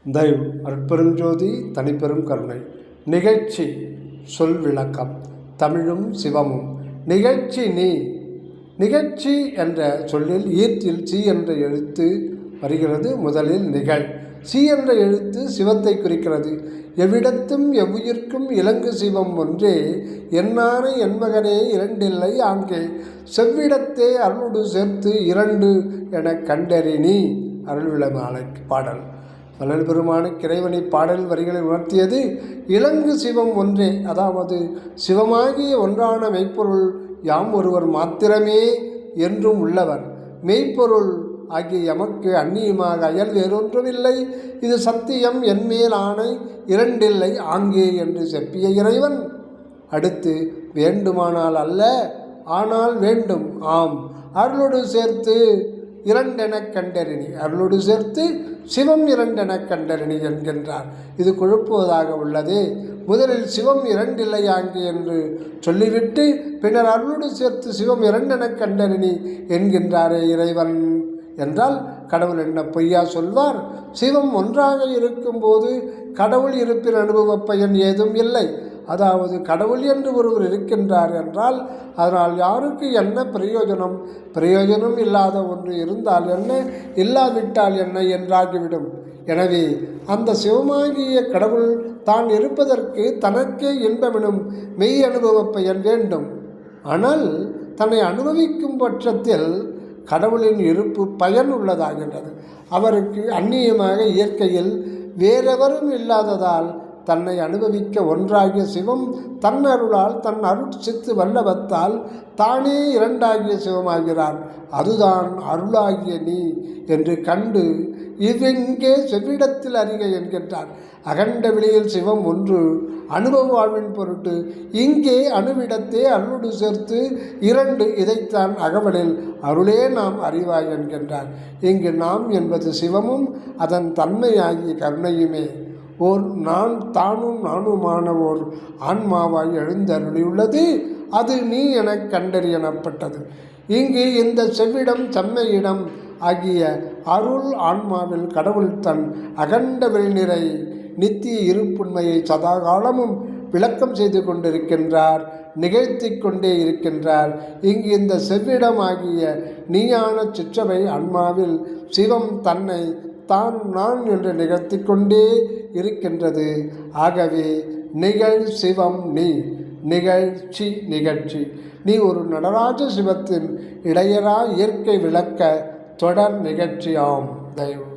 தயவு அற்பெருஞ்சோதி தனிப்பெரும் கருணை. நிகழ்ச்சி சொல் விளக்கம். தமிழும் சிவமும். நிகழ்ச்சி நீ. நிகழ்ச்சி என்ற சொல்லில் ஈற்றில் சி என்ற எழுத்து வருகிறது. முதலில் நிகழ். சி என்ற எழுத்து சிவத்தை குறிக்கிறது. எவ்விடத்தும் எவ்வுயிர்க்கும் இலங்கு சிவம் ஒன்றே, என்னான என்மகனே இரண்டில்லை ஆங்கே, செவ்விடத்தே அருளோடு சேர்த்து இரண்டு என கண்டறினி. அருள்விளமாலை பாடல். வள்ளல் பெருமானுக்கு இறைவனை பாடல் வரிகளை உணர்த்தியது இலங்கு சிவம் ஒன்றே, அதாவது சிவமாகிய ஒன்றான மெய்ப்பொருள் யாம் ஒருவர் மாத்திரமே என்றும் உள்ளவர். மெய்ப்பொருள் ஆகிய எமக்கு அந்நியமாக அயல் வேறொன்றுமில்லை. இது சத்தியம் என்மேல் ஆணை இரண்டில்லை ஆங்கே என்று செப்பிய இறைவன் அடுத்து வேண்டுமானால் அல்ல ஆனால் வேண்டும் ஆம் அருளோடு சேர்த்து இரண்டெனக் கண்டறினி. அருளோடு சேர்த்து சிவம் இரண்டெனக் கண்டறினி என்கின்றார். இது குழப்புவதாக உள்ளதே. முதலில் சிவம் இரண்டில்லை ஆங்கே என்று சொல்லிவிட்டு பின்னர் அருளோடு சேர்த்து சிவம் இரண்டெனக் கண்டறினி என்கின்றாரே இறைவன் என்றால் கடவுள் என்ன பொய்யா சொல்வார்? சிவம் ஒன்றாக இருக்கும்போது கடவுள் இருப்பின் அனுபவ பயன் ஏதும் இல்லை. அதாவது கடவுள் என்று ஒருவர் இருக்கின்றார் என்றால் அதனால் யாருக்கு என்ன பிரயோஜனம்? பிரயோஜனம் இல்லாத ஒன்று இருந்தால் என்ன, இல்லாவிட்டால் என்ன என்றாகிவிடும். எனவே அந்த சிவமாகிய கடவுள் தான் இருப்பதற்கு தனக்கே இன்பமெனும் மெய் அனுபவ பயன் வேண்டும். ஆனால் தன்னை அனுபவிக்கும் பட்சத்தில் கடவுளின் இருப்பு பயன் உள்ளதாகின்றது. அவருக்கு அந்நியமாக இயற்கையில் வேறெவரும் இல்லாததால் தன்னை அனுபவிக்க ஒன்றாகிய சிவம் தன் அருளால் தன் அருட்சித்து வல்லவத்தால் தானே இரண்டாகிய சிவமாகிறார். அதுதான் அருளாகிய நீ என்று கண்டு இவெங்கே செவ்விடத்தில் அறிக என்கின்றார். அகண்ட வெளியில் சிவம் ஒன்று அனுபவ வாழ்வின் பொருட்டு இங்கே அணுவிடத்தே அருளோடு சேர்த்து இரண்டு. இதைத்தான் அகவலில் அருளே நாம் அறிவாய் என்கின்றார். இங்கு நாம் என்பது சிவமும் அதன் தன்மையாகிய கருணையுமே. ஓர் நான் தானும் நானுமான ஓர் ஆன்மாவாய் எழுந்தருளியுள்ளது. அது நீ எனக் கண்டறியப்பட்டது. இங்கு இந்த செவ்விடம் செம்மையிடம் ஆகிய அருள் ஆன்மாவில் கடவுள் தன் அகண்ட வெளிநிறை நித்திய இருப்புண்மையை சதாகாலமும் விளக்கம் செய்து கொண்டிருக்கின்றார், நிகழ்த்தி கொண்டே இருக்கின்றார். இங்கு இந்த செவ்விடம் ஆகிய நீயான சிற்றவை ஆன்மாவில் சிவம் தன்னை தான் நான் என்று நிகழ்த்தி கொண்டே இருக்கின்றது. ஆகவே நிகழ் சிவம் நீ. நிகழ்ச்சி நிகழ்ச்சி நீ ஒரு நடராஜ சிவத்தின் இடையரா இயற்கை விளக்க தொடர் நிகழ்ச்சியாம். தயவு